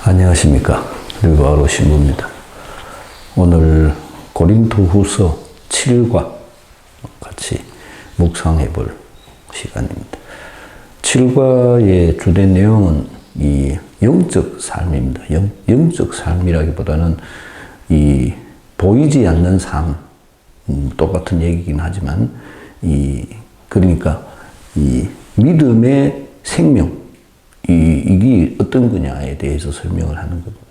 안녕하십니까. 르바로 신부입니다. 오늘 고린토후서 7과 같이 묵상해 볼 시간입니다. 7과의 주된 내용은 이 영적 삶입니다. 영적 삶이라기보다는 이 보이지 않는 삶, 똑같은 얘기긴 하지만 그러니까 이 믿음의 생명, 이게 어떤 거냐에 대해서 설명을 하는 겁니다.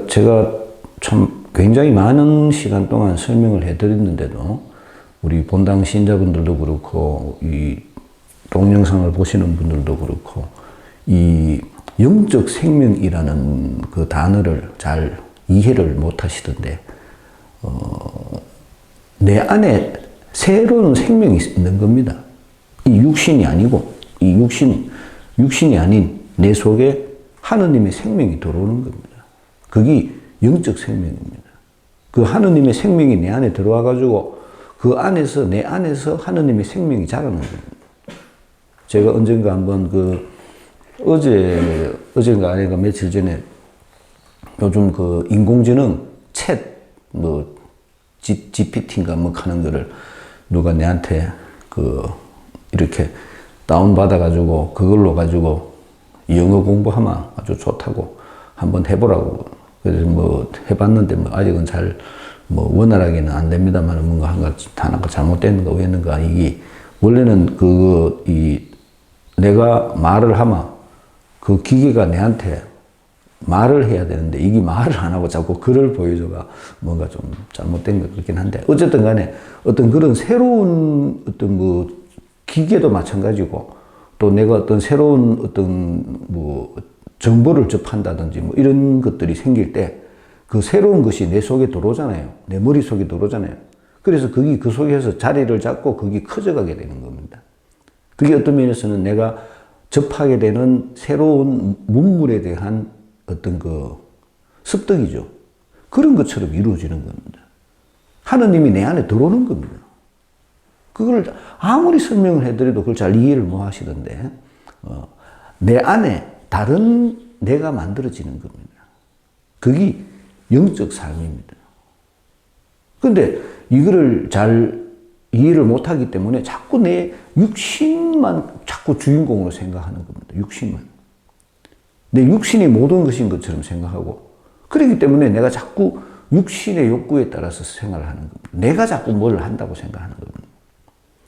제가 참 굉장히 많은 시간 동안 설명을 해드렸는데도 우리 본당 신자분들도 그렇고 이 동영상을 보시는 분들도 그렇고 이 영적 생명이라는 그 단어를 잘 이해를 못 하시던데 내 안에 새로운 생명이 있는 겁니다. 이 육신이 아니고 이 육신이 아닌 내 속에 하느님의 생명이 들어오는 겁니다. 그게 영적 생명입니다. 그 하느님의 생명이 내 안에 들어와 가지고 그 안에서 내 안에서 하느님의 생명이 자라는 겁니다. 제가 언젠가 한번 어젠가 아닌가 며칠 전에 요즘 그 인공지능 GPT인가 하는 거를 누가 내한테 이렇게 다운받아가지고 그걸로 가지고 영어 공부하면 아주 좋다고 한번 해보라고. 그래서 해봤는데 아직은 잘 원활하게는 안 됩니다만 뭔가 하나가 잘못됐는가 왜는가 이게 원래는 내가 말을 하면 그 기계가 내한테 말을 해야 되는데 이게 말을 안 하고 자꾸 글을 보여줘가 뭔가 좀 잘못된 것 같긴 한데 어쨌든 간에 어떤 그런 새로운 기계도 마찬가지고 또 내가 어떤 새로운 정보를 접한다든지 이런 것들이 생길 때 그 새로운 것이 내 속에 들어오잖아요. 내 머릿속에 들어오잖아요. 그래서 그 속에서 자리를 잡고 그게 커져가게 되는 겁니다. 그게 어떤 면에서는 내가 접하게 되는 새로운 문물에 대한 어떤 습득이죠. 그런 것처럼 이루어지는 겁니다. 하느님이 내 안에 들어오는 겁니다. 그걸 아무리 설명을 해드려도 그걸 잘 이해를 못 하시던데, 내 안에 다른 내가 만들어지는 겁니다. 그게 영적 삶입니다. 근데 이거를 잘 이해를 못 하기 때문에 자꾸 내 육신만 자꾸 주인공으로 생각하는 겁니다. 육신만. 내 육신이 모든 것인 것처럼 생각하고, 그렇기 때문에 내가 자꾸 육신의 욕구에 따라서 생활을 하는 겁니다. 내가 자꾸 뭘 한다고 생각하는 겁니다.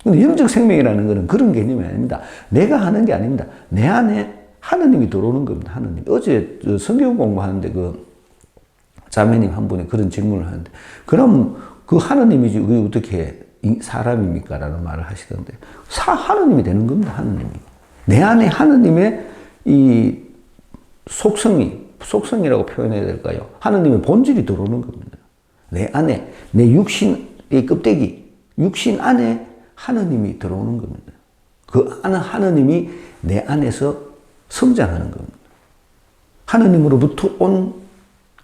근데 영적 생명이라는 것은 그런 개념이 아닙니다. 내가 하는 게 아닙니다. 내 안에 하느님이 들어오는 겁니다. 하느님. 어제 성경 공부하는데 자매님 한 분이 그런 질문을 하는데, 그럼 그 하느님이지 그게 어떻게 사람입니까? 라는 말을 하시던데, 하느님이 되는 겁니다. 하느님이. 내 안에 하느님의 이 속성이라고 표현해야 될까요? 하느님의 본질이 들어오는 겁니다. 내 안에, 내 육신의 껍데기, 육신 안에 하느님이 들어오는 겁니다. 그 하느님이 내 안에서 성장하는 겁니다. 하느님으로부터 온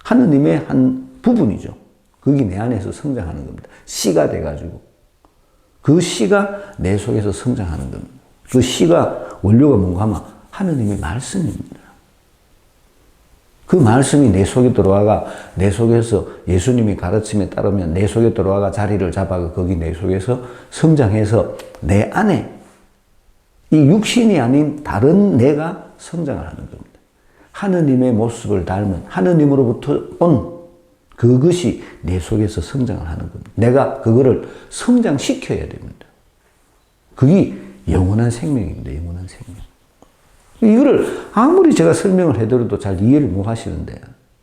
하느님의 한 부분이죠. 그게 내 안에서 성장하는 겁니다. 씨가 돼가지고. 그 씨가 내 속에서 성장하는 겁니다. 그 씨가 원료가 뭔가 하면 하느님의 말씀입니다. 그 말씀이 내 속에 들어와가 내 속에서 예수님이 가르침에 따르면 내 속에 들어와가 자리를 잡아가 거기 내 속에서 성장해서 내 안에 이 육신이 아닌 다른 내가 성장을 하는 겁니다. 하느님의 모습을 닮은 하느님으로부터 온 그것이 내 속에서 성장을 하는 겁니다. 내가 그거를 성장시켜야 됩니다. 그게 영원한 생명입니다. 영원한 생명. 이거를 아무리 제가 설명을 해드려도 잘 이해를 못 하시는데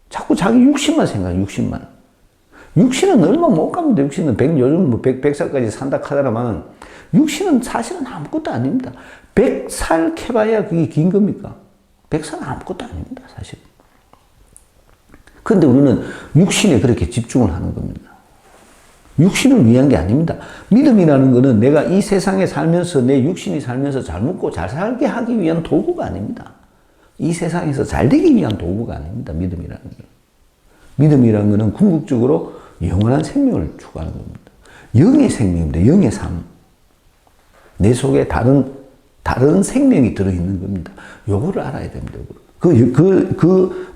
자꾸 자기 육신만 생각해요. 육신만. 육신은 얼마 못 갑니다. 육신은 요즘 100살까지 산다 하더라만 육신은 사실은 아무것도 아닙니다. 100살 캐봐야 그게 긴 겁니까? 100살은 아무것도 아닙니다. 사실. 그런데 우리는 육신에 그렇게 집중을 하는 겁니다. 육신을 위한 게 아닙니다. 믿음이라는 것은 내가 이 세상에 살면서 내 육신이 살면서 잘 먹고 잘 살게 하기 위한 도구가 아닙니다. 이 세상에서 잘 되기 위한 도구가 아닙니다. 믿음이라는 것. 믿음이라는 것은 궁극적으로 영원한 생명을 추구하는 겁니다. 영의 생명입니다. 영의 삶. 내 속에 다른 생명이 들어있는 겁니다. 요거를 알아야 됩니다.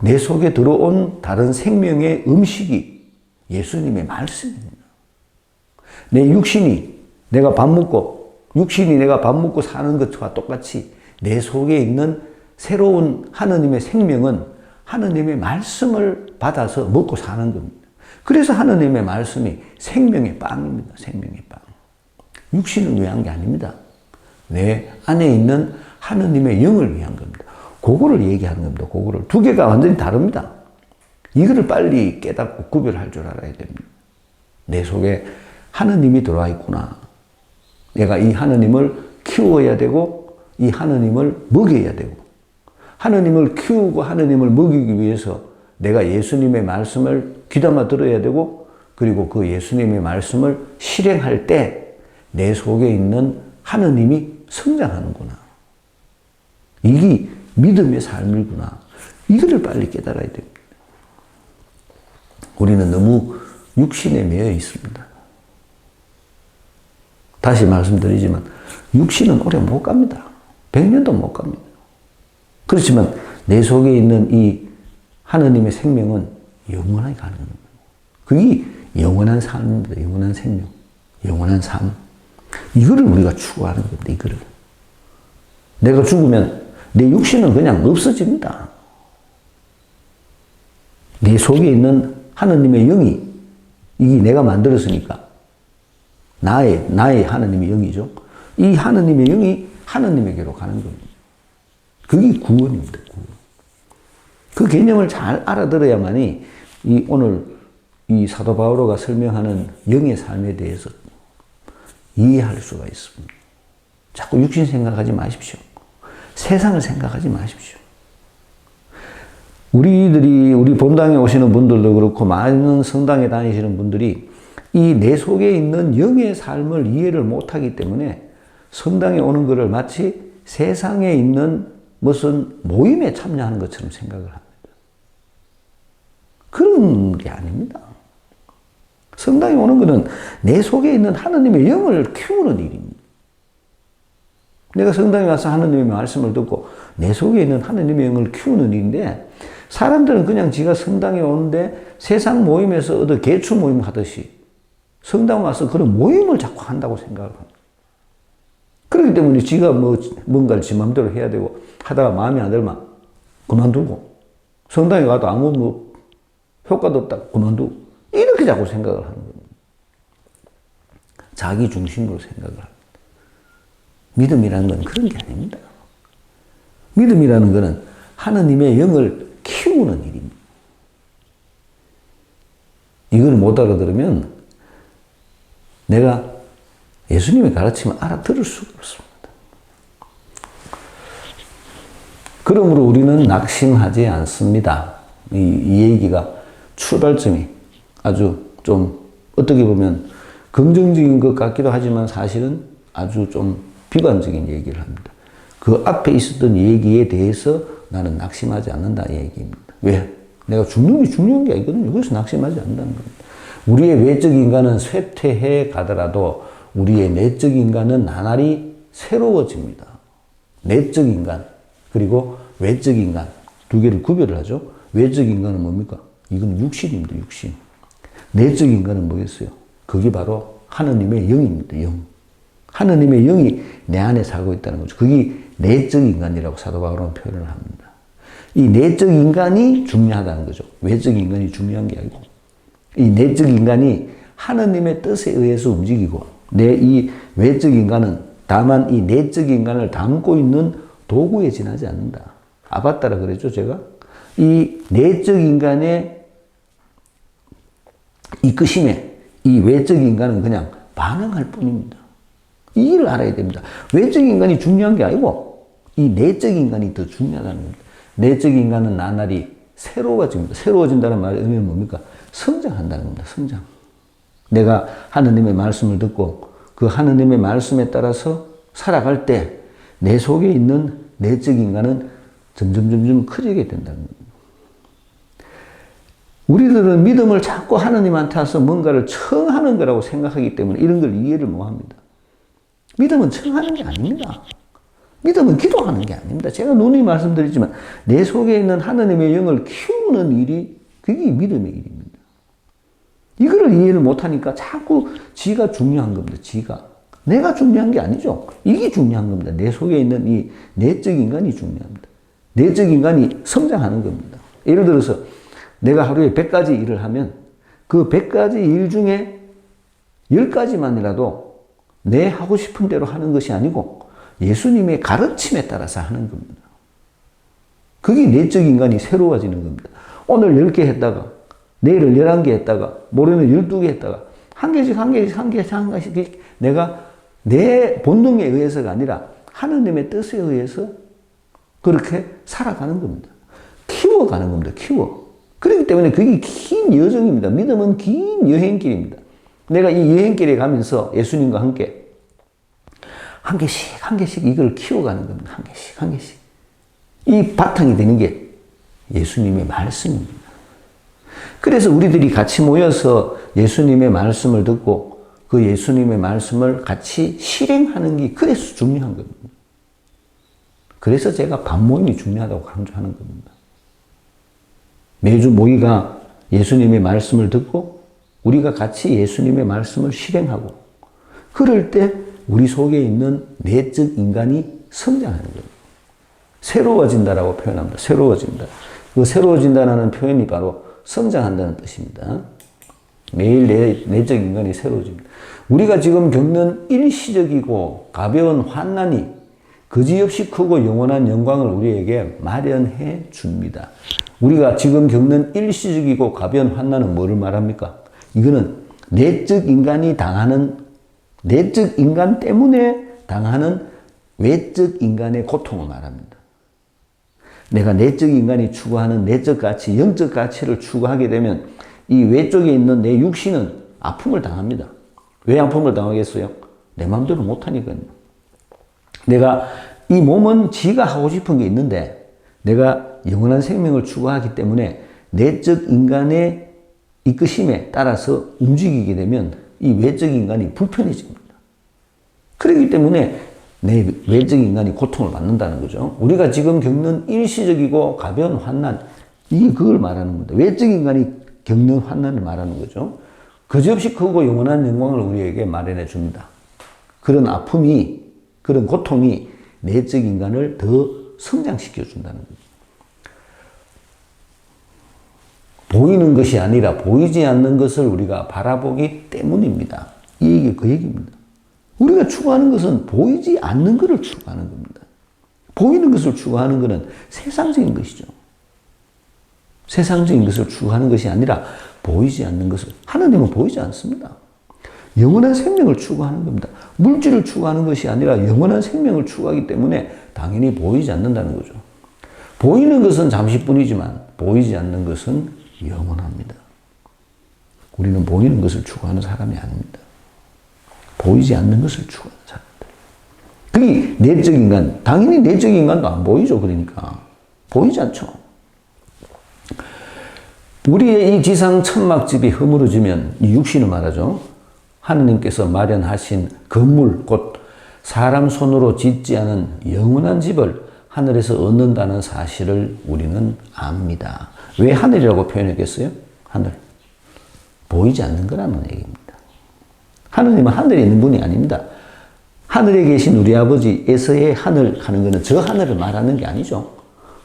내 속에 들어온 다른 생명의 음식이 예수님의 말씀입니다. 내 육신이 내가 밥 먹고 사는 것과 똑같이 내 속에 있는 새로운 하느님의 생명은 하느님의 말씀을 받아서 먹고 사는 겁니다. 그래서 하느님의 말씀이 생명의 빵입니다. 생명의 빵. 육신을 위한 게 아닙니다. 내 안에 있는 하느님의 영을 위한 겁니다. 그거를 얘기하는 겁니다. 그거를. 두 개가 완전히 다릅니다. 이거를 빨리 깨닫고 구별할 줄 알아야 됩니다. 내 속에 하느님이 들어와 있구나. 내가 이 하느님을 키워야 되고 이 하느님을 먹여야 되고 하느님을 키우고 하느님을 먹이기 위해서 내가 예수님의 말씀을 귀담아 들어야 되고 그리고 그 예수님의 말씀을 실행할 때 내 속에 있는 하느님이 성장하는구나. 이게 믿음의 삶이구나. 이거를 빨리 깨달아야 됩니다. 우리는 너무 육신에 매여 있습니다. 다시 말씀드리지만 육신은 오래 못 갑니다. 100년도 못 갑니다. 그렇지만 내 속에 있는 이 하느님의 생명은 영원하게 가는 겁니다. 그게 영원한 삶입니다. 영원한 생명, 영원한 삶. 이거를 우리가 추구하는 겁니다. 이거를. 내가 죽으면 내 육신은 그냥 없어집니다. 내 속에 있는 하느님의 영이 이게 내가 만들었으니까 나의 하느님의 영이죠. 이 하느님의 영이 하느님에게로 가는 겁니다. 그게 구원입니다. 구원. 그 개념을 잘 알아들어야만이 오늘 이 사도 바오로가 설명하는 영의 삶에 대해서 이해할 수가 있습니다. 자꾸 육신 생각하지 마십시오. 세상을 생각하지 마십시오. 우리 본당에 오시는 분들도 그렇고 많은 성당에 다니시는 분들이 이 내 속에 있는 영의 삶을 이해를 못하기 때문에 성당에 오는 것을 마치 세상에 있는 무슨 모임에 참여하는 것처럼 생각을 합니다. 그런 게 아닙니다. 성당에 오는 것은 내 속에 있는 하느님의 영을 키우는 일입니다. 내가 성당에 와서 하느님의 말씀을 듣고 내 속에 있는 하느님의 영을 키우는 일인데 사람들은 그냥 지가 성당에 오는데 세상 모임에서 어디 개추 모임 하듯이 성당 와서 그런 모임을 자꾸 한다고 생각을 합니다. 그렇기 때문에 지가 뭔가를 지 맘대로 해야 되고 하다가 마음에 안 들면 그만두고 성당에 가도 아무 효과도 없다 그만두고 이렇게 자꾸 생각을 하는 겁니다. 자기 중심으로 생각을 합니다. 믿음이라는 건 그런 게 아닙니다. 믿음이라는 것은 하느님의 영을 키우는 일입니다. 이걸 못 알아들으면 내가 예수님의 가르침을 알아들을 수가 없습니다. 그러므로 우리는 낙심하지 않습니다. 이 얘기가 출발점이 아주 좀 어떻게 보면 긍정적인 것 같기도 하지만 사실은 아주 좀 비관적인 얘기를 합니다. 그 앞에 있었던 얘기에 대해서 나는 낙심하지 않는다 이 얘기입니다. 왜? 내가 죽는 게 중요한 게 아니거든요. 그래서 낙심하지 않는다는 겁니다. 우리의 외적 인간은 쇠퇴해 가더라도 우리의 내적 인간은 나날이 새로워집니다. 내적 인간 그리고 외적 인간 두 개를 구별을 하죠. 외적 인간은 뭡니까? 이건 육신입니다. 육신. 내적 인간은 뭐겠어요? 그게 바로 하느님의 영입니다. 영. 하느님의 영이 내 안에 살고 있다는 거죠. 그게 내적 인간이라고 사도 바울은 표현을 합니다. 이 내적 인간이 중요하다는 거죠. 외적 인간이 중요한 게 아니고 이 내적 인간이 하느님의 뜻에 의해서 움직이고 내 이 외적 인간은 다만 이 내적 인간을 담고 있는 도구에 지나지 않는다. 아바타라 그랬죠, 제가? 이 내적 인간의 이끄심에 이 외적 인간은 그냥 반응할 뿐입니다. 이를 알아야 됩니다. 외적 인간이 중요한 게 아니고 이 내적 인간이 더 중요하다는 겁니다. 내적 인간은 나날이 새로워집니다. 새로워진다는 말의 의미는 뭡니까? 성장한다는 겁니다. 성장. 내가 하느님의 말씀을 듣고 그 하느님의 말씀에 따라서 살아갈 때 내 속에 있는 내적 인간은 점점 커지게 된다는 겁니다. 우리들은 믿음을 자꾸 하느님한테 와서 뭔가를 청하는 거라고 생각하기 때문에 이런 걸 이해를 못 합니다. 믿음은 청하는 게 아닙니다. 믿음은 기도하는 게 아닙니다. 제가 누누이 말씀드리지만 내 속에 있는 하나님의 영을 키우는 일이 그게 믿음의 일입니다. 이거를 이해를 못하니까 자꾸 지가 중요한 겁니다. 지가. 내가 중요한 게 아니죠. 이게 중요한 겁니다. 내 속에 있는 이 내적 인간이 중요합니다. 내적 인간이 성장하는 겁니다. 예를 들어서 내가 하루에 100가지 일을 하면 그 100가지 일 중에 10가지만이라도 내 하고 싶은 대로 하는 것이 아니고 예수님의 가르침에 따라서 하는 겁니다. 그게 내적 인간이 새로워지는 겁니다. 오늘 10개 했다가 내일은 11개 했다가 모레는 12개 했다가 한 개씩 내가 내 본능에 의해서가 아니라 하나님의 뜻에 의해서 그렇게 살아가는 겁니다. 키워가는 겁니다. 키워. 그렇기 때문에 그게 긴 여정입니다. 믿음은 긴 여행길입니다. 내가 이 여행길에 가면서 예수님과 함께 한 개씩 이걸 키워가는 겁니다. 한 개씩. 이 바탕이 되는 게 예수님의 말씀입니다. 그래서 우리들이 같이 모여서 예수님의 말씀을 듣고 그 예수님의 말씀을 같이 실행하는 게 그래서 중요한 겁니다. 그래서 제가 밤모임이 중요하다고 강조하는 겁니다. 매주 모이가 예수님의 말씀을 듣고 우리가 같이 예수님의 말씀을 실행하고 그럴 때 우리 속에 있는 내적 인간이 성장하는 거예요. 새로워진다라고 표현합니다. 새로워진다. 그 새로워진다는 표현이 바로 성장한다는 뜻입니다. 매일 내적 인간이 새로워집니다. 우리가 지금 겪는 일시적이고 가벼운 환난이 거지없이 크고 영원한 영광을 우리에게 마련해 줍니다. 우리가 지금 겪는 일시적이고 가벼운 환난은 뭐를 말합니까? 이거는 내적 인간이 당하는, 내적 인간 때문에 당하는 외적 인간의 고통을 말합니다. 내가 내적 인간이 추구하는 내적 가치, 영적 가치를 추구하게 되면 이 외쪽에 있는 내 육신은 아픔을 당합니다. 왜 아픔을 당하겠어요? 내 마음대로 못하니까요. 내가 이 몸은 지가 하고 싶은 게 있는데 내가 영원한 생명을 추구하기 때문에 내적 인간의 이끄심에 따라서 움직이게 되면 이 외적 인간이 불편해집니다. 그렇기 때문에 내 외적 인간이 고통을 받는다는 거죠. 우리가 지금 겪는 일시적이고 가벼운 환난, 이게 그걸 말하는 겁니다. 외적 인간이 겪는 환난을 말하는 거죠. 그지없이 크고 영원한 영광을 우리에게 마련해 줍니다. 그런 아픔이, 그런 고통이 내적 인간을 더 성장시켜 준다는 거죠. 보이는 것이 아니라 보이지 않는 것을 우리가 바라보기 때문입니다. 이 얘기, 그 얘기입니다. 우리가 추구하는 것은 보이지 않는 것을 추구하는 겁니다. 보이는 것을 추구하는 것은 세상적인 것이죠. 세상적인 것을 추구하는 것이 아니라 보이지 않는 것을. 하나님은 보이지 않습니다. 영원한 생명을 추구하는 겁니다. 물질을 추구하는 것이 아니라 영원한 생명을 추구하기 때문에 당연히 보이지 않는다는 거죠. 보이는 것은 잠시뿐이지만 보이지 않는 것은 영원합니다. 우리는 보이는 것을 추구하는 사람이 아닙니다. 보이지 않는 것을 추구하는 사람들. 그게 내적 인간. 당연히 내적 인간도 안 보이죠. 그러니까. 보이지 않죠. 우리의 이 지상 천막집이 허물어지면 이 육신을 말하죠. 하느님께서 마련하신 건물, 곧 사람 손으로 짓지 않은 영원한 집을 하늘에서 얻는다는 사실을 우리는 압니다. 왜 하늘이라고 표현했겠어요? 하늘. 보이지 않는 거라는 얘기입니다. 하느님은 하늘에 있는 분이 아닙니다. 하늘에 계신 우리 아버지에서의 하늘 하는 것은 저 하늘을 말하는 게 아니죠.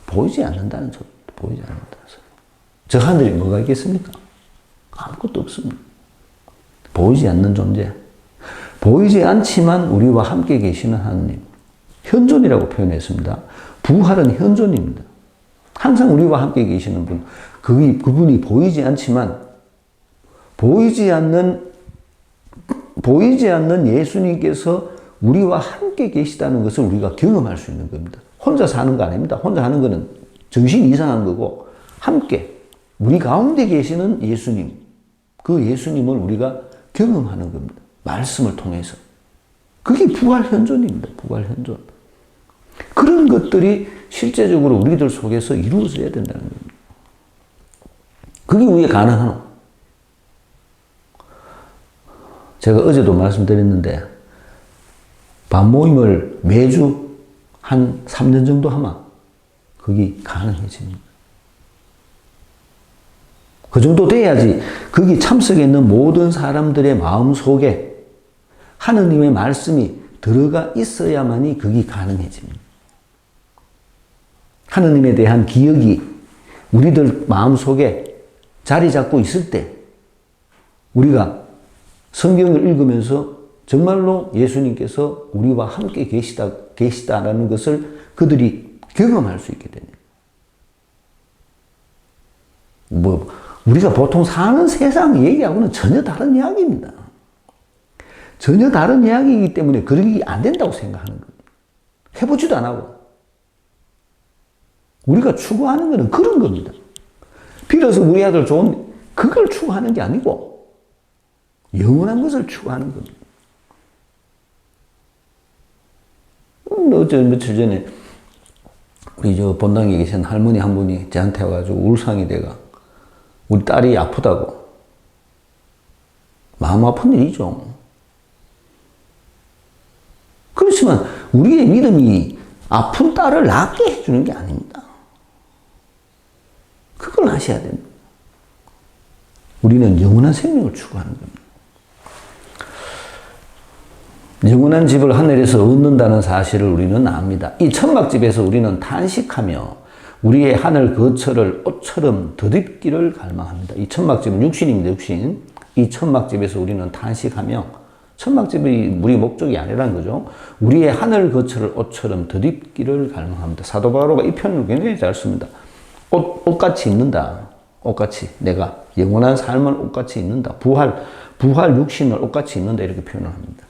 보이지 않는다는 소리. 보이지 않는다는 소리. 저 하늘에 뭐가 있겠습니까? 아무것도 없습니다. 보이지 않는 존재. 보이지 않지만 우리와 함께 계시는 하느님. 현존이라고 표현했습니다. 부활은 현존입니다. 항상 우리와 함께 계시는 분. 그분이 보이지 않지만 보이지 않는 예수님께서 우리와 함께 계시다는 것을 우리가 경험할 수 있는 겁니다. 혼자 사는 거 아닙니다. 혼자 하는 거는 정신이 이상한 거고 함께 우리 가운데 계시는 예수님, 그 예수님을 우리가 경험하는 겁니다. 말씀을 통해서. 그게 부활 현존입니다. 부활 현존. 그런 것들이 실제적으로 우리들 속에서 이루어져야 된다는 겁니다. 그게 왜 가능하노? 제가 어제도 말씀드렸는데 밤 모임을 매주 한 3년 정도 하면 그게 가능해집니다. 그 정도 돼야지 거기 참석해 있는 모든 사람들의 마음속에 하느님의 말씀이 들어가 있어야만이 그게 가능해집니다. 하느님에 대한 기억이 우리들 마음속에 자리 잡고 있을 때 우리가 성경을 읽으면서 정말로 예수님께서 우리와 함께 계시다라는 것을 그들이 경험할 수 있게 됩니다. 우리가 보통 사는 세상 얘기하고는 전혀 다른 이야기입니다. 전혀 다른 이야기이기 때문에 그러기 안 된다고 생각하는 거예요. 해보지도 안 하고. 우리가 추구하는 것은 그런 겁니다. 빌어서 우리 아들 좋은 그걸 추구하는 게 아니고 영원한 것을 추구하는 겁니다. 어제 며칠 전에 우리 저 본당에 계신 할머니 한 분이 저한테 와가지고 울상이 돼가 우리 딸이 아프다고. 마음 아픈 일이죠. 그렇지만 우리의 믿음이 아픈 딸을 낫게 해주는 게 아닙니다. 그걸 아셔야 됩니다. 우리는 영원한 생명을 추구하는 겁니다. 영원한 집을 하늘에서 얻는다는 사실을 우리는 압니다. 이 천막집에서 우리는 탄식하며 우리의 하늘 거처를 옷처럼 덧입기를 갈망합니다. 이 천막집은 육신입니다. 육신. 이 천막집에서 우리는 탄식하며 천막집이 우리 목적이 아니라는 거죠. 우리의 하늘 거처를 옷처럼 덧입기를 갈망합니다. 사도 바로가 이 표현을 굉장히 잘 씁니다. 옷같이 입는다. 옷같이. 내가 영원한 삶을 옷같이 입는다. 부활 육신을 옷같이 입는다. 이렇게 표현을 합니다.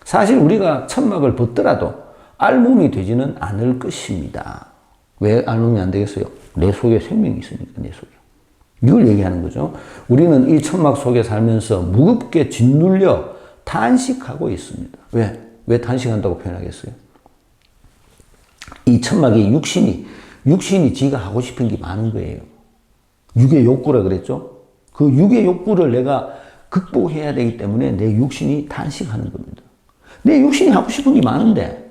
사실 우리가 천막을 벗더라도 알몸이 되지는 않을 것입니다. 왜 알몸이 안 되겠어요? 내 속에 생명이 있으니까, 내 속에. 이걸 얘기하는 거죠. 우리는 이 천막 속에 살면서 무겁게 짓눌려 탄식하고 있습니다. 왜? 왜 탄식한다고 표현하겠어요? 이 천막이 육신이 지가 하고 싶은 게 많은 거예요. 육의 욕구라 그랬죠? 그 육의 욕구를 내가 극복해야 되기 때문에 내 육신이 탄식하는 겁니다. 내 육신이 하고 싶은 게 많은데,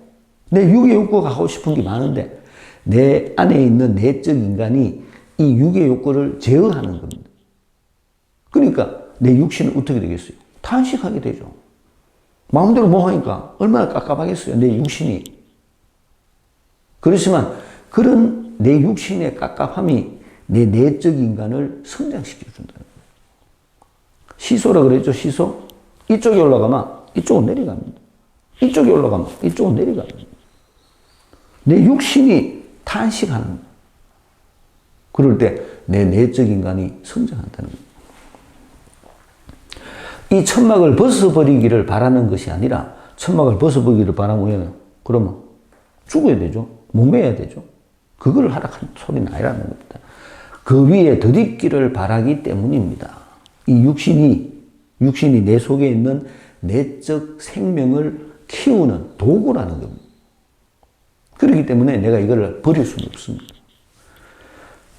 내 육의 욕구가 하고 싶은 게 많은데, 내 안에 있는 내적 인간이 이 육의 욕구를 제어하는 겁니다. 그러니까 내 육신은 어떻게 되겠어요? 탄식하게 되죠. 마음대로 뭐 하니까 얼마나 깝깝하겠어요, 내 육신이. 그렇지만 그런 내 육신의 깝깝함이 내 내적 인간을 성장시켜준다는 거예요. 시소라 그랬죠, 시소? 이쪽에 올라가면 이쪽은 내려갑니다. 이쪽에 올라가면 이쪽은 내려갑니다. 내 육신이 탄식하는 거예요. 그럴 때 내 내적 인간이 성장한다는 거예요. 이 천막을 벗어버리기를 바라는 것이 아니라 천막을 벗어버리기를 바라면 그러면 죽어야 되죠. 목매야 되죠. 그걸 하라는 소리는 아니라는 겁니다. 그 위에 덧입기를 바라기 때문입니다. 이 육신이 내 속에 있는 내적 생명을 키우는 도구라는 겁니다. 그렇기 때문에 내가 이걸 버릴 수는 없습니다.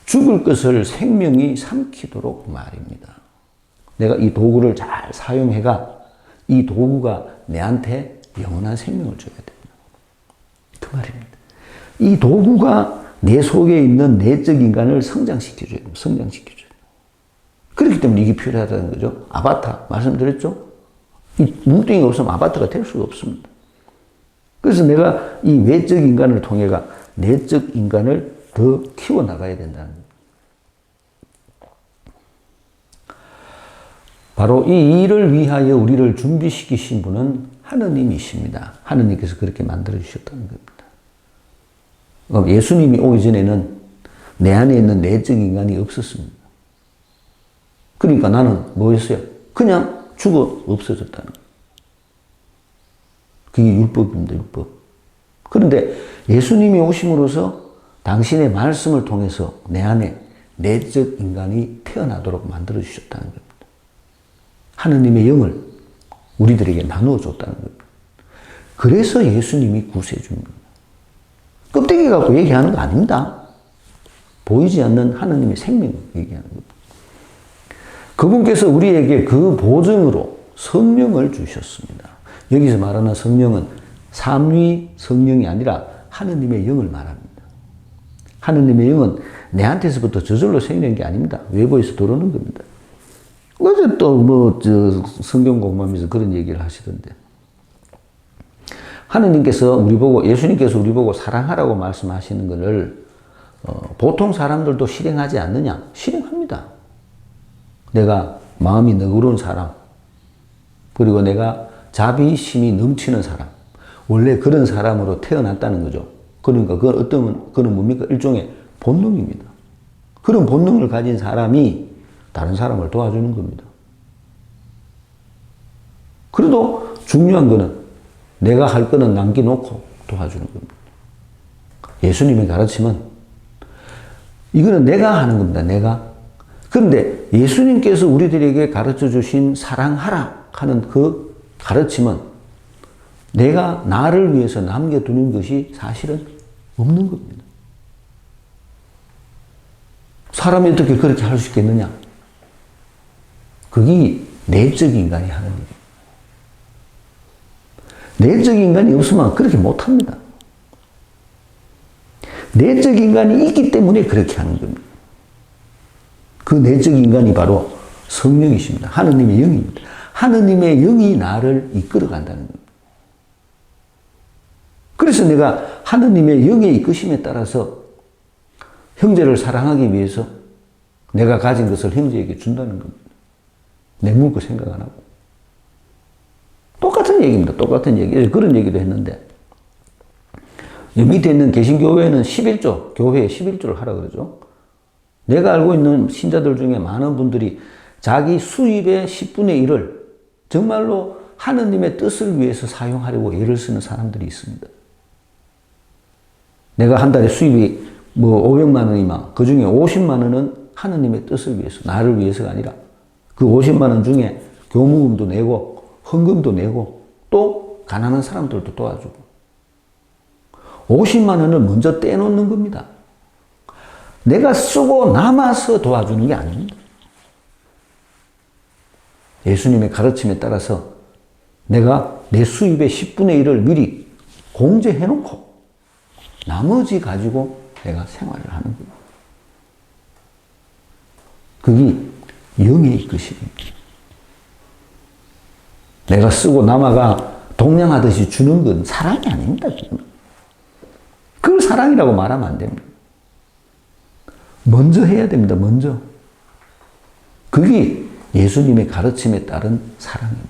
죽을 것을 생명이 삼키도록 말입니다. 내가 이 도구를 잘 사용해가 이 도구가 내한테 영원한 생명을 줘야 됩니다. 그 말입니다. 이 도구가 내 속에 있는 내적 인간을 성장시켜줘야 됩니다. 성장시켜줘야 됩니다. 그렇기 때문에 이게 필요하다는 거죠. 아바타 말씀드렸죠? 이 몸뚱이가 없으면 아바타가 될 수가 없습니다. 그래서 내가 이 외적 인간을 통해가 내적 인간을 더 키워나가야 된다는 거예요. 바로 이 일을 위하여 우리를 준비시키신 분은 하느님이십니다. 하느님께서 그렇게 만들어주셨다는 겁니다. 예수님이 오기 전에는 내 안에 있는 내적 인간이 없었습니다. 그러니까 나는 뭐였어요? 그냥 죽어 없어졌다는 거예요. 그게 율법입니다, 율법. 그런데 예수님이 오심으로써 당신의 말씀을 통해서 내 안에 내적 인간이 태어나도록 만들어주셨다는 겁니다. 하느님의 영을 우리들에게 나누어 줬다는 겁니다. 그래서 예수님이 구세해 준 겁니다. 껍데기 갖고 얘기하는 거 아닙니다. 보이지 않는 하느님의 생명을 얘기하는 겁니다. 그분께서 우리에게 그 보증으로 성령을 주셨습니다. 여기서 말하는 성령은 삼위 성령이 아니라 하느님의 영을 말합니다. 하느님의 영은 내한테서부터 저절로 생기는 게 아닙니다. 외부에서 들어오는 겁니다. 어제 또 성경 공부하면서 그런 얘기를 하시던데. 하느님께서 우리 보고, 예수님께서 우리 보고 사랑하라고 말씀하시는 것을 보통 사람들도 실행하지 않느냐? 실행합니다. 내가 마음이 너그러운 사람, 그리고 내가 자비심이 넘치는 사람, 원래 그런 사람으로 태어났다는 거죠. 그러니까 그건 뭡니까? 일종의 본능입니다. 그런 본능을 가진 사람이 다른 사람을 도와주는 겁니다. 그래도 중요한 거는 내가 할 거는 남겨놓고 도와주는 겁니다. 예수님이 가르치면 이거는 내가 하는 겁니다. 내가. 그런데 예수님께서 우리들에게 가르쳐 주신 사랑하라 하는 그 가르침은 내가 나를 위해서 남겨두는 것이 사실은 없는 겁니다. 사람이 어떻게 그렇게 할 수 있겠느냐? 그게 내적 인간이 하는 일입니다. 내적 인간이 없으면 그렇게 못합니다. 내적 인간이 있기 때문에 그렇게 하는 겁니다. 그 내적 인간이 바로 성령이십니다. 하느님의 영입니다. 하느님의 영이 나를 이끌어 간다는 겁니다. 그래서 내가 하느님의 영의 이끄심에 따라서 형제를 사랑하기 위해서 내가 가진 것을 형제에게 준다는 겁니다. 내 물고 생각 안 하고. 똑같은 얘기입니다. 똑같은 얘기. 그런 얘기도 했는데, 밑에 있는 개신교회는 11조, 교회에 11조를 하라 그러죠. 내가 알고 있는 신자들 중에 많은 분들이 자기 수입의 10분의 1을 정말로 하느님의 뜻을 위해서 사용하려고 애를 쓰는 사람들이 있습니다. 내가 한 달에 수입이 500만 원이면 그 중에 50만 원은 하느님의 뜻을 위해서, 나를 위해서가 아니라 그 50만 원 중에 교무금도 내고 헌금도 내고 또 가난한 사람들도 도와주고 50만 원을 먼저 떼놓는 겁니다. 내가 쓰고 남아서 도와주는 게 아닙니다. 예수님의 가르침에 따라서 내가 내 수입의 10분의 1을 미리 공제해놓고 나머지 가지고 내가 생활을 하는 겁니다. 그게 영의 이끄심입니다. 내가 쓰고 남아가 동냥하듯이 주는 건 사랑이 아닙니다. 그걸 사랑이라고 말하면 안 됩니다. 먼저 해야 됩니다. 먼저. 그게 예수님의 가르침에 따른 사랑입니다.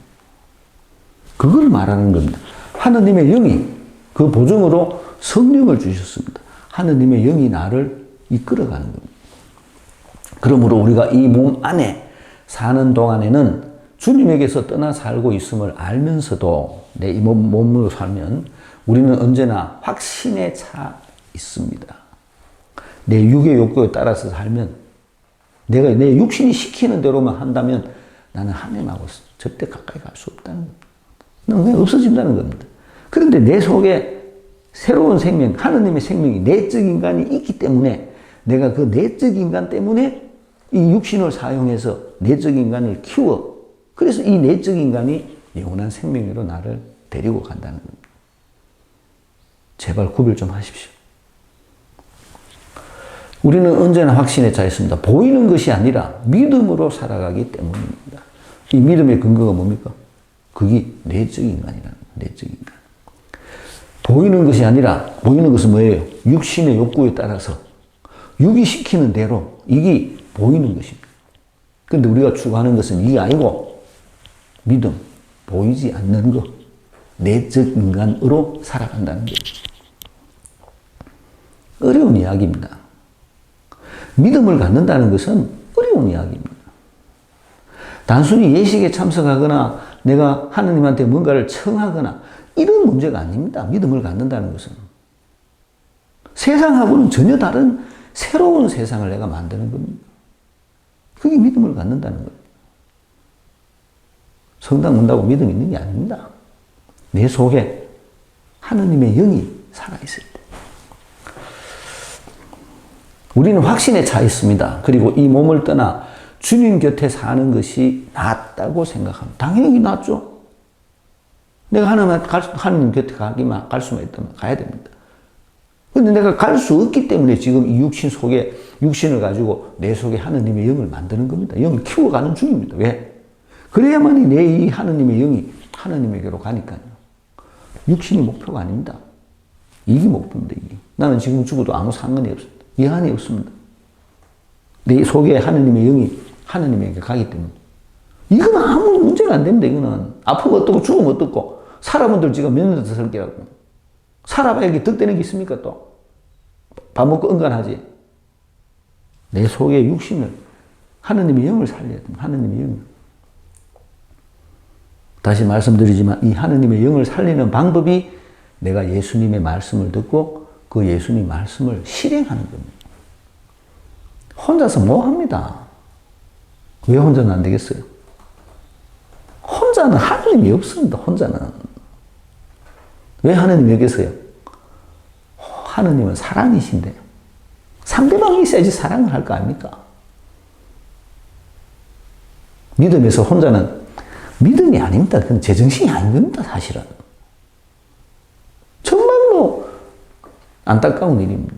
그걸 말하는 겁니다. 하느님의 영이 그 보증으로 성령을 주셨습니다. 하느님의 영이 나를 이끌어가는 겁니다. 그러므로 우리가 이 몸 안에 사는 동안에는 주님에게서 떠나 살고 있음을 알면서도 내 이 몸으로 살면 우리는 언제나 확신에 차 있습니다. 내 육의 욕구에 따라서 살면 내가 내 육신이 시키는 대로만 한다면 나는 하나님하고 절대 가까이 갈 수 없다는 겁니다. 그냥 없어진다는 겁니다. 그런데 내 속에 새로운 생명, 하느님의 생명이 내적 인간이 있기 때문에 내가 그 내적 인간 때문에 이 육신을 사용해서 내적 인간을 키워. 그래서 이 내적 인간이 영원한 생명으로 나를 데리고 간다는 겁니다. 제발 구별 좀 하십시오. 우리는 언제나 확신에 차 있습니다. 보이는 것이 아니라 믿음으로 살아가기 때문입니다. 이 믿음의 근거가 뭡니까? 그게 내적 인간이라는 거예요. 내적 인간. 보이는 것이 아니라, 보이는 것은 뭐예요? 육신의 욕구에 따라서 육이 시키는 대로 이게 보이는 것입니다. 그런데 우리가 추구하는 것은 이게 아니고 믿음, 보이지 않는 것, 내적 인간으로 살아간다는 거예요. 어려운 이야기입니다. 믿음을 갖는다는 것은 어려운 이야기입니다. 단순히 예식에 참석하거나 내가 하느님한테 뭔가를 청하거나 이런 문제가 아닙니다. 믿음을 갖는다는 것은. 세상하고는 전혀 다른 새로운 세상을 내가 만드는 겁니다. 그게 믿음을 갖는다는 거예요. 성당 온다고 믿음이 있는 게 아닙니다. 내 속에 하느님의 영이 살아있을 때. 우리는 확신에 차 있습니다. 그리고 이 몸을 떠나 주님 곁에 사는 것이 낫다고 생각합니다. 당연히 낫죠. 내가 하느님 곁에 갈 수만 있다면 가야 됩니다. 근데 내가 갈 수 없기 때문에 지금 이 육신 속에, 육신을 가지고 내 속에 하느님의 영을 만드는 겁니다. 영을 키워가는 중입니다. 왜? 그래야만이 내 이 하느님의 영이 하느님에게로 가니까요. 육신이 목표가 아닙니다. 이게 목표입니다, 이게. 나는 지금 죽어도 아무 상관이 없습니다. 여한이 없습니다. 내 속에 하느님의 영이 하느님에게 가기 때문에. 이건 아무 문제가 안 됩니다, 이거는. 아프면 어떻고 죽으면 어떻고. 사람들 지금 몇 년 더 살게라고. 살아봐야 이게 득되는 게 있습니까, 또? 밥 먹고 응간하지. 내 속에 육신을, 하느님의 영을 살려야 됩니다. 하느님의 영. 다시 말씀드리지만 이 하느님의 영을 살리는 방법이 내가 예수님의 말씀을 듣고 그 예수님 말씀을 실행하는 겁니다. 혼자서 뭐 합니다. 왜 혼자는 안 되겠어요? 혼자는 하느님이 없습니다. 혼자는. 왜 하느님이 여기서요? 하느님은 사랑이신데 상대방이 있어야지 사랑을 할 거 아닙니까? 믿음에서 혼자는 믿음이 아닙니다. 그건 제정신이 아닌 겁니다, 사실은. 정말로 안타까운 일입니다.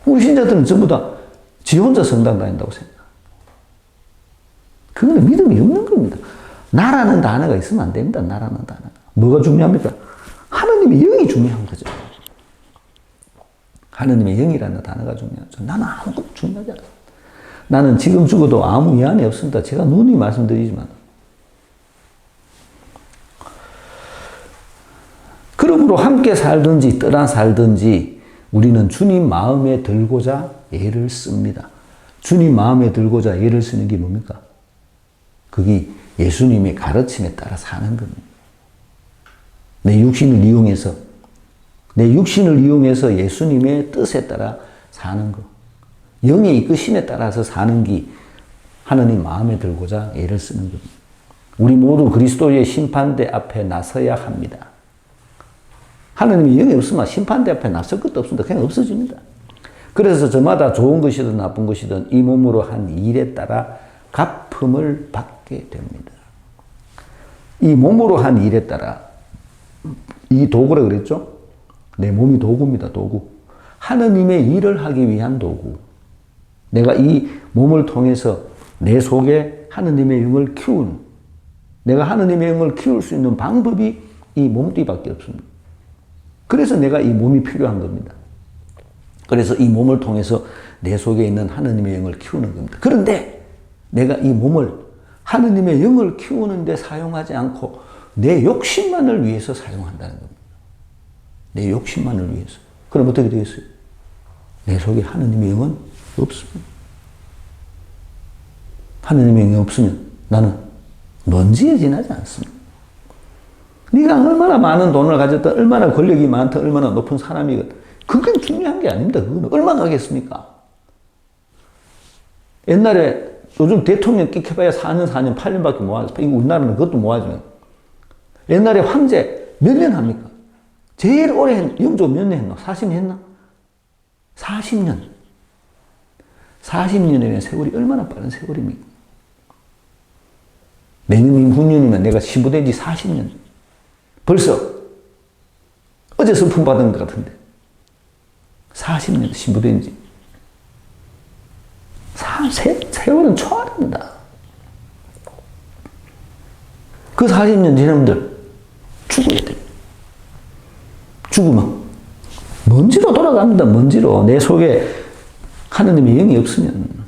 우리 신자들은 전부 다 지 혼자 성당 다닌다고 생각합니다. 그거는 믿음이 없는 겁니다. 나라는 단어가 있으면 안 됩니다. 나라는 단어가. 뭐가 중요합니까? 하느님의 영이 중요한 거죠. 하느님의 영이라는 단어가 중요하죠. 나는 아무것도 중요하지 않습니다. 나는 지금 죽어도 아무 위안이 없습니다. 제가 누누이 말씀드리지만. 그러므로 함께 살든지 떠나 살든지 우리는 주님 마음에 들고자 애를 씁니다. 주님 마음에 들고자 애를 쓰는 게 뭡니까? 그게 예수님의 가르침에 따라 사는 겁니다. 내 육신을 이용해서 예수님의 뜻에 따라 사는 것. 영의 이끄심에 따라서 사는 게 하느님 마음에 들고자 애를 쓰는 겁니다. 우리 모두 그리스도의 심판대 앞에 나서야 합니다. 하느님이 영이 없으면 심판대 앞에 나설 것도 없습니다. 그냥 없어집니다. 그래서 저마다 좋은 것이든 나쁜 것이든 이 몸으로 한 일에 따라 갚음을 받게 됩니다. 이 몸으로 한 일에 따라 이 도구라 그랬죠? 내 몸이 도구입니다. 도구. 하느님의 일을 하기 위한 도구. 내가 이 몸을 통해서 내 속에 하느님의 영을 키우는, 내가 하느님의 영을 키울 수 있는 방법이 이 몸뚱이밖에 없습니다. 그래서 내가 이 몸이 필요한 겁니다. 그래서 이 몸을 통해서 내 속에 있는 하느님의 영을 키우는 겁니다. 그런데 내가 이 몸을 하느님의 영을 키우는 데 사용하지 않고 내 욕심만을 위해서 사용한다는 겁니다. 내 욕심만을 위해서. 그럼 어떻게 되겠어요? 내 속에 하느님의 영은 없습니다. 하느님의 영이 없으면 나는 먼지에 지나지 않습니다. 네가 얼마나 많은 돈을 가졌든 얼마나 권력이 많든 얼마나 높은 사람이든 그건 중요한 게 아닙니다. 그건 얼마나 하겠습니까? 옛날에 요즘 대통령 끽해봐야 4년, 8년밖에 못 하죠. 우리나라는 그것도 못 하지만. 옛날에 황제 몇 년 합니까? 제일 오래 영조 몇 년 했나? 40년 했나? 40년. 40년이라는 세월이 얼마나 빠른 세월입니까? 내년이면 후년이면 내가 신부된 지 40년. 벌써 어제 선풍 받은 것 같은데 40년 신부된 지. 세월은 초월합니다. 그 40년 지남들 죽어야 돼. 죽으면 먼지로 돌아갑니다. 먼지로. 내 속에 하느님의 영이 없으면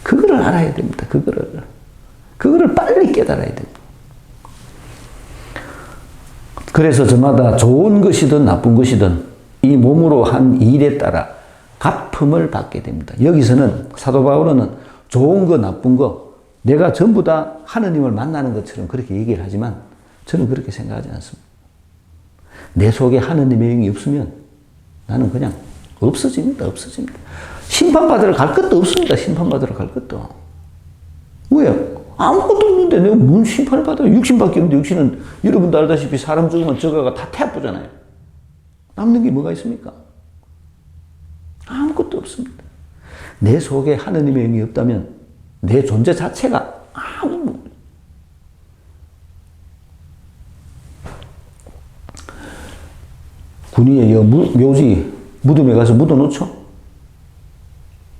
그거를 알아야 됩니다. 그거를 빨리 깨달아야 됩니다. 그래서 저마다 좋은 것이든 나쁜 것이든 이 몸으로 한 일에 따라 갚음을 받게 됩니다. 여기서는 사도 바울은 좋은 거 나쁜 거 내가 전부 다 하느님을 만나는 것처럼 그렇게 얘기를 하지만 저는 그렇게 생각하지 않습니다. 내 속에 하느님의 영이 없으면 나는 그냥 없어집니다. 심판받으러 갈 것도 없습니다. 심판받으러 갈 것도. 왜? 아무것도 없는데 내가 뭔 심판을 받아요? 육신밖에 없는데 육신은 여러분도 알다시피 사람 죽으면 저거가 다 태아쁘잖아요. 남는 게 뭐가 있습니까? 아무것도 없습니다. 내 속에 하느님의 영이 없다면 내 존재 자체가 아무 군인의 묘지 무덤에 가서 묻어놓죠?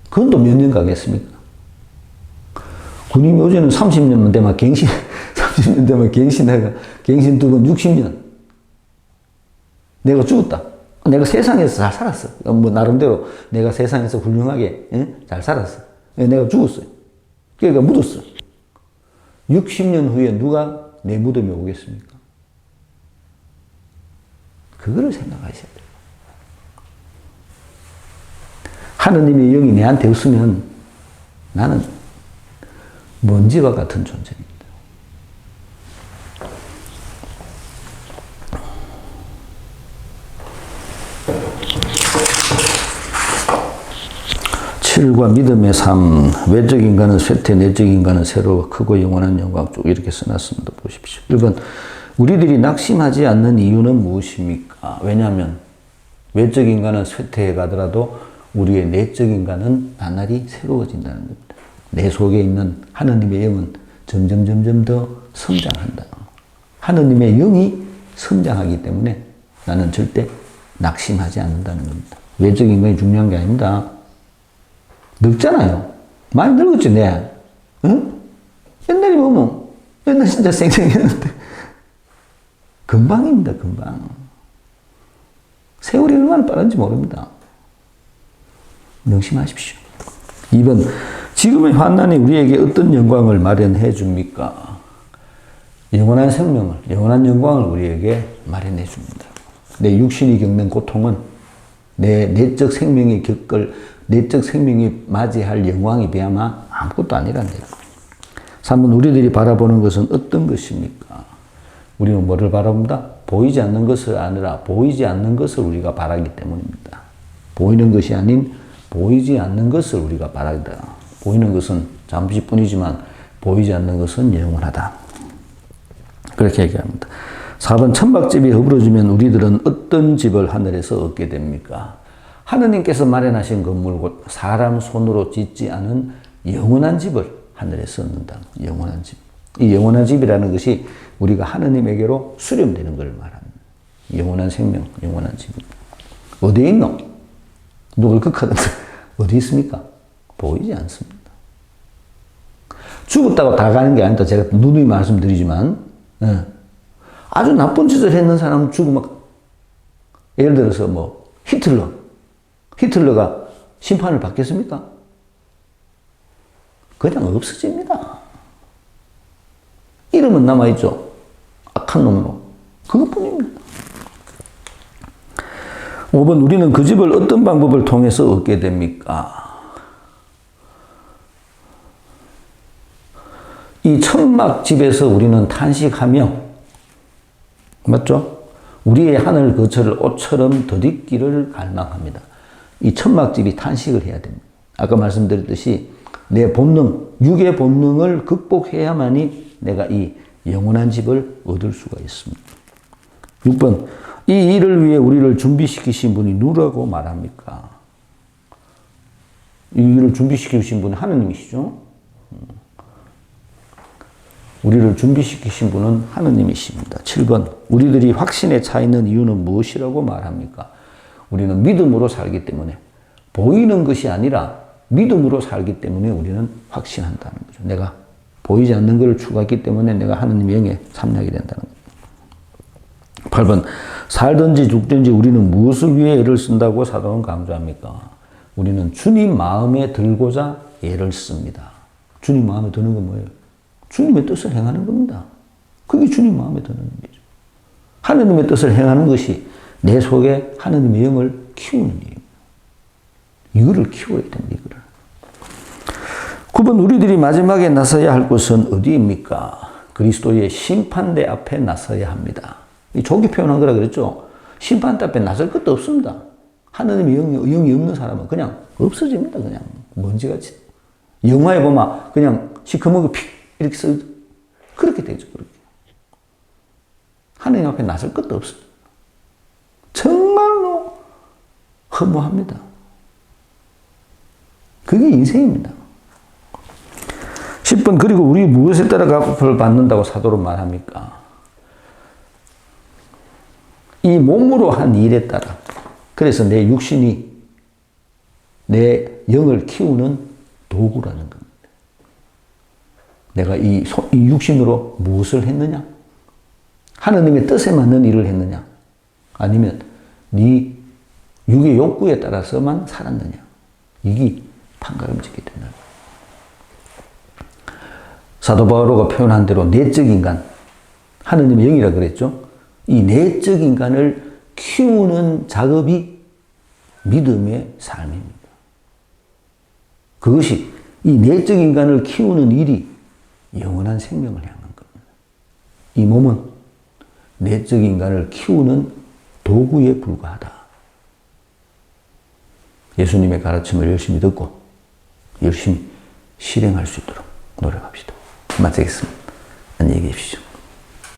그건 또 몇 년 가겠습니까? 군인 묘지는 30년 되면 갱신, 30년 되면 갱신 2번 60년. 내가 죽었다. 내가 세상에서 잘 살았어. 뭐, 나름대로 내가 세상에서 훌륭하게, 잘 살았어. 내가 죽었어요. 그러니까 묻었어. 60년 후에 누가 내 무덤에 오겠습니까? 그거를 생각하셔야 돼요. 하느님의 영이 내한테 없으면 나는 먼지와 같은 존재입니다. 칠과 믿음의 삶, 외적 인간은 쇠퇴, 내적 인간은 새로 크고 영원한 영광 쭉 이렇게 써놨습니다. 보십시오. 1번, 우리들이 낙심하지 않는 이유는 무엇입니까? 왜냐하면 외적 인간은 쇠퇴해 가더라도 우리의 내적 인간은 나날이 새로워진다는 겁니다. 내 속에 있는 하느님의 영은 점점 더 성장한다. 하느님의 영이 성장하기 때문에 나는 절대 낙심하지 않는다는 겁니다. 외적 인간이 중요한 게 아닙니다. 늙잖아요. 많이 늙었지, 내. 응? 옛날에 보면, 옛날 진짜 쌩쌩했는데. 금방입니다, 금방. 세월이 얼마나 빠른지 모릅니다. 명심하십시오. 2번, 지금의 환난이 우리에게 어떤 영광을 마련해 줍니까? 영원한 생명을, 영원한 영광을 우리에게 마련해 줍니다. 내 육신이 겪는 고통은 내 내적 생명이 내적 생명이 맞이할 영광에 비하면 아무것도 아니라는 거예요. 3번, 우리들이 바라보는 것은 어떤 것입니까? 우리는 뭐를 바라본다? 보이지 않는 것을 아니라 보이지 않는 것을 우리가 바라기 때문입니다. 보이는 것이 아닌 보이지 않는 것을 우리가 바라다. 보이는 것은 잠시뿐이지만 보이지 않는 것은 영원하다. 그렇게 얘기합니다. 4번, 천막집이 허물어지면 우리들은 어떤 집을 하늘에서 얻게 됩니까? 하느님께서 마련하신 건물, 곧 사람 손으로 짓지 않은 영원한 집을 하늘에서 얻는다. 영원한 집. 이 영원한 집이라는 것이 우리가 하느님에게로 수렴되는 걸 말합니다. 영원한 생명, 영원한 집. 어디에 있노? 누굴 극하든지 어디 있습니까? 보이지 않습니다. 죽었다고 다 가는 게 아니다. 제가 누누이 말씀드리지만, 아주 나쁜 짓을 했는 사람은 죽으면, 예를 들어서 뭐, 히틀러가 심판을 받겠습니까? 그냥 없어집니다. 이름은 남아있죠. 악한 놈으로. 그것뿐입니다. 5번, 우리는 그 집을 어떤 방법을 통해서 얻게 됩니까? 이 천막집에서 우리는 탄식하며, 맞죠? 우리의 하늘 거처를 옷처럼 덧입기를 갈망합니다. 이 천막집이 탄식을 해야 됩니다. 아까 말씀드렸듯이 내 본능, 육의 본능을 극복해야만이 내가 이 영원한 집을 얻을 수가 있습니다. 6번, 이 일을 위해 우리를 준비시키신 분이 누구라고 말합니까? 이 일을 준비시키신 분은 하느님이시죠? 우리를 준비시키신 분은 하느님이십니다. 7번, 우리들이 확신에 차 있는 이유는 무엇이라고 말합니까? 우리는 믿음으로 살기 때문에, 보이는 것이 아니라 믿음으로 살기 때문에 우리는 확신한다는 거죠. 내가 보이지 않는 것을 추구했기 때문에 내가 하느님의 영에 참여하게 된다는 거죠. 8번, 살든지 죽든지 우리는 무엇을 위해 애를 쓴다고 사도는 강조합니까? 우리는 주님 마음에 들고자 애를 씁니다. 주님 마음에 드는 건 뭐예요? 주님의 뜻을 행하는 겁니다. 그게 주님 마음에 드는 일이죠. 하느님의 뜻을 행하는 것이 내 속에 하느님의 영을 키우는 일입니다. 이거를 키워야 됩니다. 이거를. 9번, 우리들이 마지막에 나서야 할 곳은 어디입니까? 그리스도의 심판대 앞에 나서야 합니다. 이 조기 표현한 거라 그랬죠? 심판대 앞에 나설 것도 없습니다. 하느님의 영이 없는 사람은 그냥 없어집니다. 그냥 먼지같이. 영화에 보면 그냥 시커멓게 픽 이렇게 써 그렇게 되죠. 그렇게. 하느님 앞에 나설 것도 없습니다. 정말로 허무합니다. 그게 인생입니다. 10번, 그리고 우리 무엇에 따라 값을 받는다고 사도로 말합니까? 이 몸으로 한 일에 따라 그래서 내 육신이 내 영을 키우는 도구라는 겁니다. 내가 이 육신으로 무엇을 했느냐? 하느님의 뜻에 맞는 일을 했느냐? 아니면 네 육의 욕구에 따라서만 살았느냐? 이게 판가름짓게 되는 거예요. 사도 바오로가 표현한 대로 내적 인간, 하느님의 영이라 그랬죠? 이 내적 인간을 키우는 작업이 믿음의 삶입니다. 그것이 이 내적 인간을 키우는 일이 영원한 생명을 향한 겁니다. 이 몸은 내적 인간을 키우는 도구에 불과하다. 예수님의 가르침을 열심히 듣고 열심히 실행할 수 있도록 노력합시다. 마치겠습니다. 안녕히 계십시오.